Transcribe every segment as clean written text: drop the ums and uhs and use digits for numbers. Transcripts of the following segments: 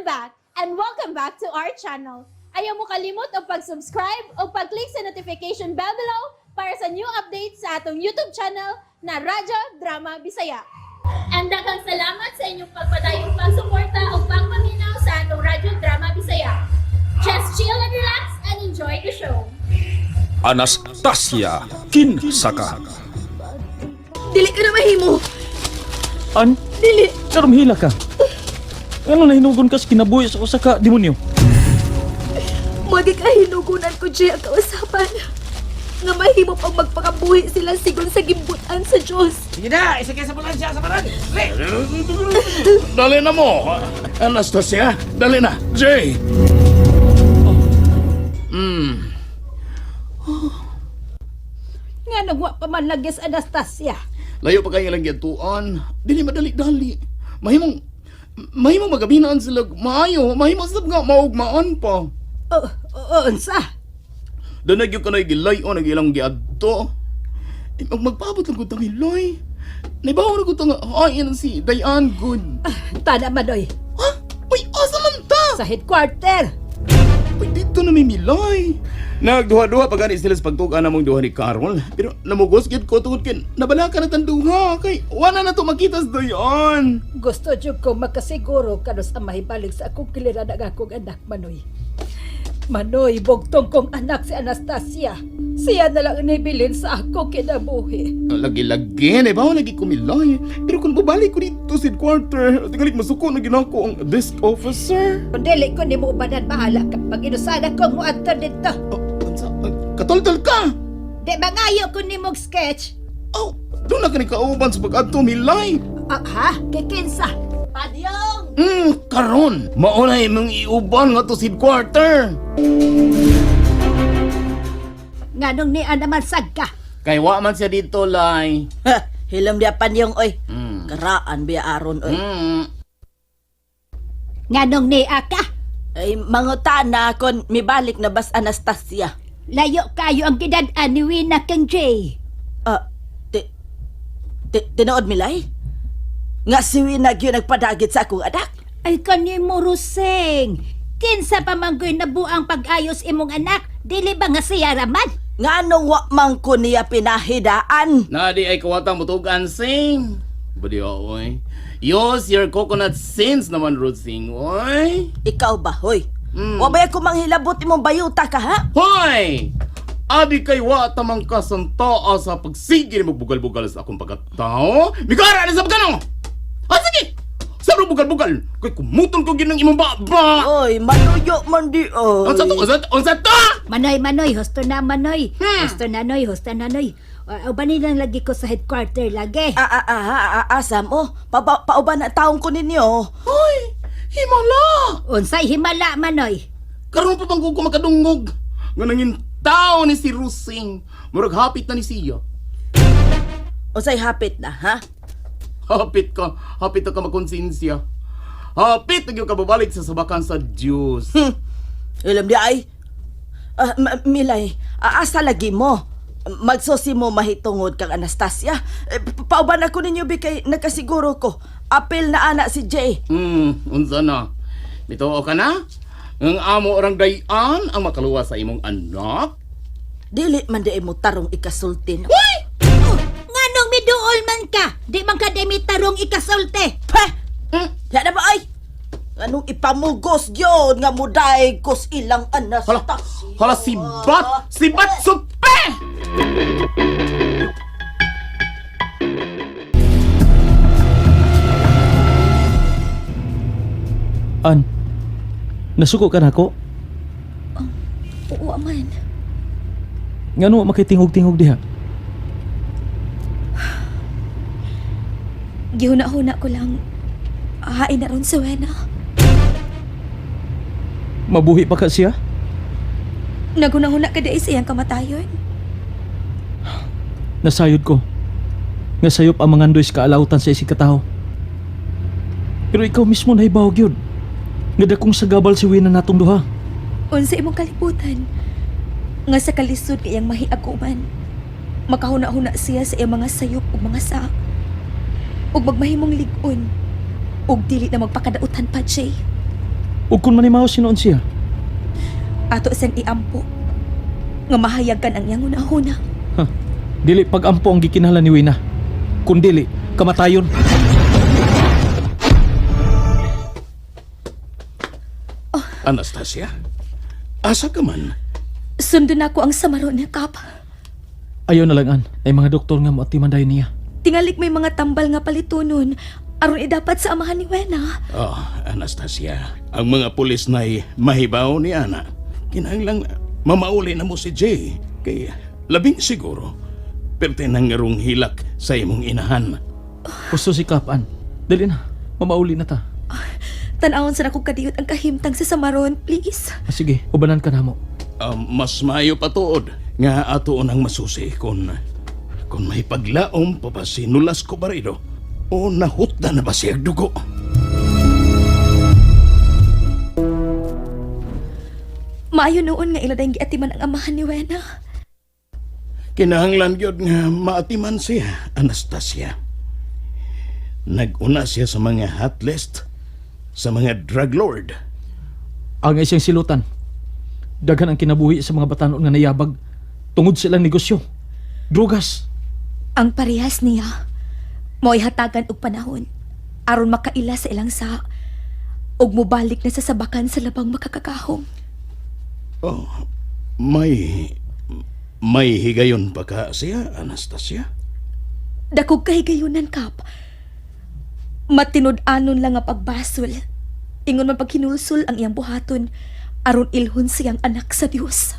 back and welcome back to our channel. Ayaw mo kalimot o pag-subscribe o pag-click sa notification bell below para sa new updates sa atong YouTube channel na Radyo Drama Bisaya. And daghang salamat sa inyong pagpadayong pagsuporta o pagpaminaw sa atong Radyo Drama Bisaya. Just chill and relax and enjoy the show. Anastasia Kinsaka. Dili ka na mahimo. An? Dili. Karamhila ka. Ano na hinugon ka sa kinabuhi sa usa ka demonyo? Magi ka hinugunan ko siya kausapan. Nga mahimo pang magpakabuhi sila sigon sa gimbutan sa Diyos. Sige na, isakay sa balansya sa baran. Dali na mo, Anastasia. Dali na, Jay. Nga nagwa pa man lagis Anastasia. Layo pa kayo lang gatuan. Dili madali-dali. Mahimong magabinaan sila maayo. Mahimong sila nga maugmaan pa. Unsa? Doon nagyo ka na gilayon ang ilang giadto. Magpabot lang ko tang iloy. Naibaw na ko tang hain si Dayan Good. Tada Manoy. Ha? Uy, asa man ta? Sa headquarter. Uy, dito na may milay. Nagduha-duha pa gani sila sa pagtukan namong duha ni Carol. Pero namugos gid ko tungod kin nabala ka na tanduha kay wala na to makita sa Dayan. Gusto jud ko makasiguro kanos ang mahibalik sa akong kilira na akong anak Manoy. Manoy, bugtong kong anak si Anastasia. Siya na lang inibilin sa ako kinabuhi. Lagi-lagi, naibaw lagi kumilay. Pero kung babalik ko dito sa headquarter, tingalik masuko na ginako ang desk officer. Kung dili ko ni mo ubanan bahala kapag inusada ko mo ato dito. Katol-tol ka! Di ba ngayo ko ni mong sketch? Oh, doon na ka ni kauban sa pag-adto milay. Ha? Kikinsa? Padyong! Karon, mauna imong iuban nga to sa headquarter. Nganong ni naman sagka? Kay wa man siya dito, lay. Ha, hilam dia panyong oy. Mm. Karaan biya aron oy. Nganong ni aka? Ay mangutan na kon mibalik na bas Anastasia. Layo kayo ang kidad-an ni Wina kang Jay. Tinood milay? Nga si Wina gyud nagpadagit sa akong anak. Ay kani mo Ruseng. Kinsa pa man gyud nabuang pag-ayos imong anak? Dili ba nga siya raman? Nganong wa man ko niya pinahidaan? Nadi ay kawatang mutugan sing. Badi oy. Use your coconut sense naman, Rutsing, oy. Ikaw ba hoy? Wa ba ko manghilabot imong bayuta ka ha? Hoy! Abi kay wa tamang kasantaa sa pagsigil mo bugal-bugal sa akong pagkatao. Migara na sa pagkano! Ah, sige! Sabro bugal-bugal! Kay kumutol ko ginang imong baba! Oy, manuyo man di oy. Unsa to? Manoy, husto na Manoy. Husto na Noy, husto na Noy. Ubanin lang lagi ko sa headquarter lagi. Asam oh, pauban na taong ko ninyo. Hoy! Himala! Unsay himala Manoy? Karon pa bang ko makadungog? Nga nangin tao ni si Rusing. Murag hapit na ni siya. Unsay hapit na ha? Hapit na ka makonsensya. Hapit na ka babalik sa sabakan sa Diyos. Ilam di ay. Milay, asa lagi mo? Magsusi mo mahitungod kang Anastasia. Pauban ako ninyo kay nakasiguro ko. Apil na anak si Jay. Unsa na? Bituo ka na? Ang amo orang dayan ang makaluwa sa imong anak? Dili man di mo tarong ikasultin. Hoy! Nganong miduol man ka? Di man ka demitarong ikasulti. Ha? Yan na ba ay? Anong ipamugos yun nga muday kos ilang Anastasia? Hala sibat supe! An? Nasuko ka na ako? Oo man. Ngano makitingog-tingog diha? Gihuna-huna ko lang hain na ron sa Wena. Mabuhi pa ka siya? Naguna-huna ka dahil siyang kamatayon. Nasayod ko. Nga sayop ang mga ndoy sa kaalawtan sa isig kataho. Pero ikaw mismo nahibawag yun. Nga dakong sagabal si Wina natong duha. Unsa imong kalibutan. Nga sa kalisod kayang mahiaguman. Makahuna-huna siya sa iyang mga sayop o mga sa. Ug magmahimong ligon. Ug dili na magpakadautan pa, Jay. Ug kung manimaw sinuon siya, Ato siyang iampo. Nga mahayagan ang iyang una-una. dili pag-ampo ang gikinahanglan ni Wina. Kung dili, kamatayon. Anastasia? Asa ka man? Sundon ako ang samaron ni Kap. Ayaw na lang an, ay mga doktor nga moatiman dayon niya. Tingali may mga tambal nga palitunon aron idapat sa amahan ni Wena. Oh, Anastasia, ang mga pulis na'y mahibaw ni Ana. Kinahanglang mamauli na mo si Jay. Kay labing siguro, perte nang ngarong hilak sa imong inahan. Gusto si Kapan. Dali na, mamauli na ta. Tanawon sa nakong kadiyot ang kahimtang sa samaron, please. Sige, ubanan ka na mo. Mas mayo patuod nga ato ang masusi kung may paglaom pa ba si Nulas Cobarido o nahutda na ba siyang dugo. Maayo noon nga iladayang giatiman ang amahan ni Wena. Kinahanglan gyud nga maatiman siya, Anastasia. Nag-una siya sa mga hot list, sa mga drug lord. Ang isang silutan. Daghan ang kinabuhi sa mga batanon nga nayabag. Tungod silang negosyo. Drugas. Ang parehas niya, mo'y hatagan og panahon aron makaila sa ilang sa ug mobalik na sa sabakan sa labang makakakahong. Oh, may higayon pa ka siya, Anastasia? Dakog kahigayunan, Kap. Matinud-anon lang nga pagbasol. Ingon man paghinulsol ang iyang buhaton aron ilhon siyang anak sa Dios.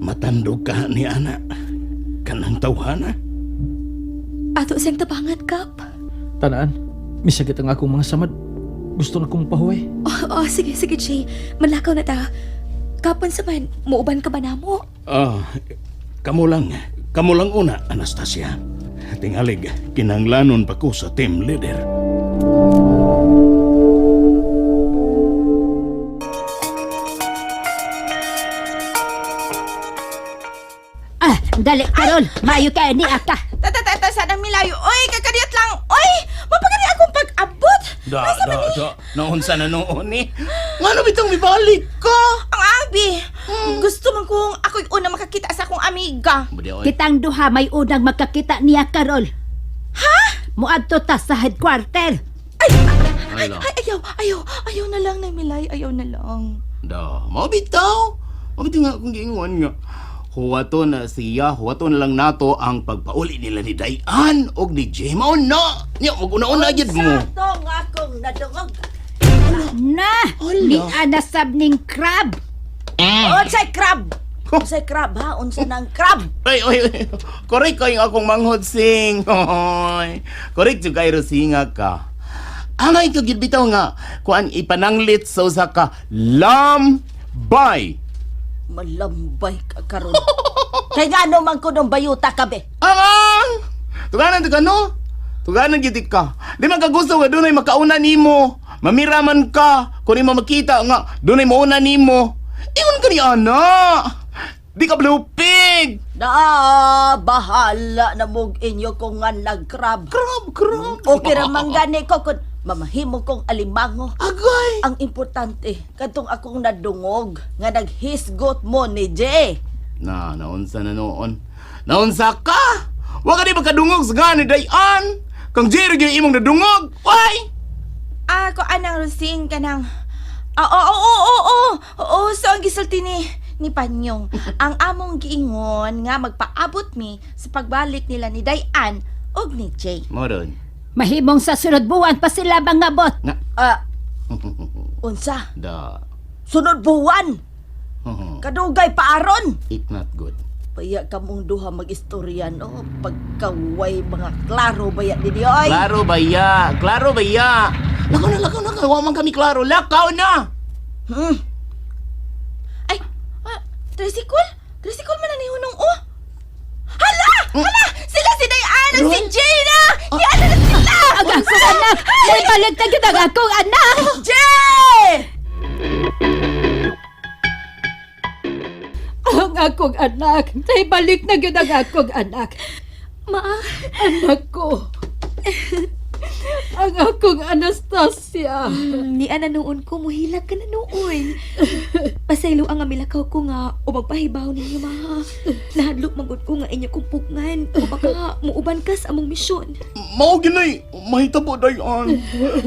Matandog ka ni Ana. Kanang tawhana. Ato siyang tabangan, Kap. Tanaan, misagit ang akong mga samad. Gusto na kong pahuway. Sige, Jay. Manlakaw na ta. Kapon sa man, muuban ka ba na mo? Kamo lang una, Anastasia. Tingalig, kinanglanon pa ko sa team leader. Dali, Karol. Maayo ka ni Aka. Tata, sanang milayo. Oy, kakadiyat lang. Oy, mapagani akong pag-abot. Naunsa na noon eh. Ngano bitong mibalik ka? Ang abi. Gusto man kong ako'y una makakita sa akong amiga. Kitang duha may unang makakita niya, Karol. Ha? Muadto ta sa headquarter. Ayaw na lang na milay. Ayaw na lang. Mabitaw nga akong giingon nga. Huwato na lang nato ang pagpauli nila ni Dayan o ni Jay. Mao na! Niya, mag-una-una agad mo. Sa tong akong nadungog. Na! Ni anasab ning crab. Unsay crab? Unsay crab, ha? Unsa ng crab? Ay, correct ko yung akong manghod sing. Correct yung kayo singa ka. Angay ka bitaw nga, kuan ipananglit sa usa ka lambay. Malambay ka karon. Kay ngano man ko nung bayuta ka be? Ang! Tuganan gitik ka. Di man ka gusto nga dunay makauna nimo. Mamiraman ka. Kung di mo makita nga, dunay mauna nimo. Ingon ka ni Ana. Di ka blupig. Bahala na mong inyo kung nga nag-crab. Crab. Okay ramang gani ko kung mamahimo kong alimango. Agay. Ang importante, kadtong akong nadungog nga naghisgot mo ni Jay. Naunsa na noon. Naunsa ka? Wa ka di magkadungog sa gani Dayan. Kang Jerry gyud imong nadungog. Why? Ako anang rusing ka ng... Oo, so ang gisulti ni Panyong. Ang among giingon nga magpaabot mi sa pagbalik nila ni Dayan og ni Jay. Moron. Mahimong sa sunod buwan pa sila mangabot. Nga. Unsa? Da. Sunod buwan. Kadugay pa aron. It not good. Paya kamong duha mag-istorya, no? Pagkaway mga klaro baya din yoy. Klaro baya. Lakaw na. Wa man kami klaro. Lakaw na. Ay, tricycle man na ni Hunong, oh. Hala! Sila si Dayan at si Jay na! Yan na sila! Ang akong anak! May balik na yun ang akong anak! Jay! Ang akong anak. Tay balik na yun ang akong anak. Ma, Anak ko. Ang akong Anastasia. Siya. Ni ana noon ko muhilag ka na noon. Pasaylo ang amilakaw ko nga o magpahibaw ninyo ma. Nahadlok magud ko nga inyo kong pukngan o baka muuban ka sa among misyon. Mao ginay, mahitabo dayon.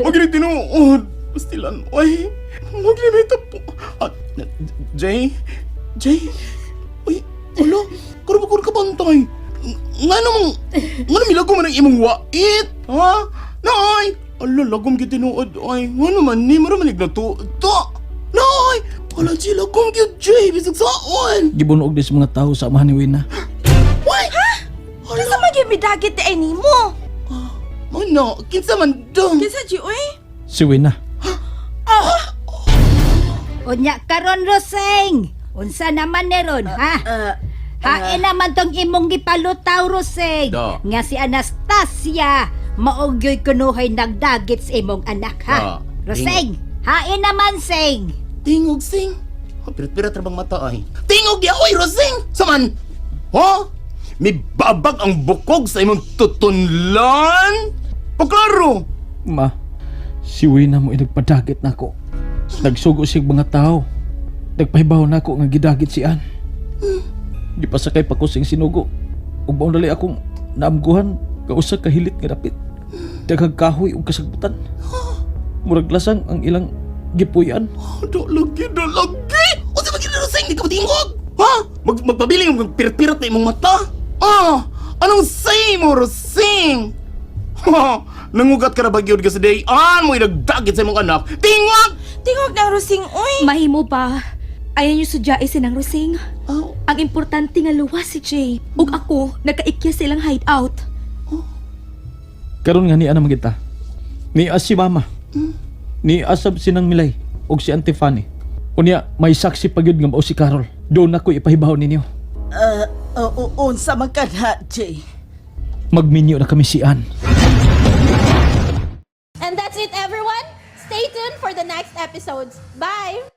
Maginay tinuod. Pastilan, oy. Maginay mahitabo. Jay? Uy, wala. Karabakor ka bantay. Nga namang milago man ang imong wait. Ha? Nay! Ala, lagom kita tinuod. Ay, nga naman ni, maramanig na to. Nay! Ala, Jay, lagom kita, Jay. Bisag saon. Gibunog din sa mga tao sa amahan ni Wina. Why? Kinsa man gyud midagit ay nimo? Mana, kinsa man dong. Kinsa ji oy? Si Wina. Unya karon Roseng. Unsa naman ni ron, ha? Hain naman tong imong gipalutaw, Roseng. Da. Nga si Anastasia, maugyoy kunuhay nagdagit sa imong anak, ha? Da. Roseng, hain naman, Seng. Tingog, sing. Pirat-pirat rabang mata ay. Tingog ya, oy, Rosing! Saman! Ha? May babag ang bukog sa imong tutunlan? Paklaro! Ma, si Wina mo nagpadagit na ako. Nagsugo siya mga tao. Nagpahibaw na ako nga gidagit si Ann. Di pa sakay pa ko siyang sinugo. Ug maun dali akong naamguhan kausa ka hilit nga dapit. Daghang kahoy ug kasagbutan. Murag lasang ang ilang gipuyan. Dalagi! O sa magiging Rosing, di ka matingog! Ha? Magpabiling ang pirat-pirat na imong mata? Anong say mo, Rosing? Ha? Nangugat ka na ba yun ka sa day? Mo inagdagit sa imong anak? Tingog! Tingog na Rosing oy. Mahimo pa. Ayan yung sudyae sinang Rosing. Oh. Ang importante nga luwas si Jay. Ug ako, nakaikya silang hideout. Karon nga ni ana magita. Ni si Mama. Ni asab sinang Milay ug si Auntie Fanny. Unya may saksi pa gyud nga mao si Carol. Doon ako ipahibaw ninyo. Unsa man kana, Jay? Magminyo na kami si Ann. And that's it, everyone. Stay tuned for the next episodes. Bye!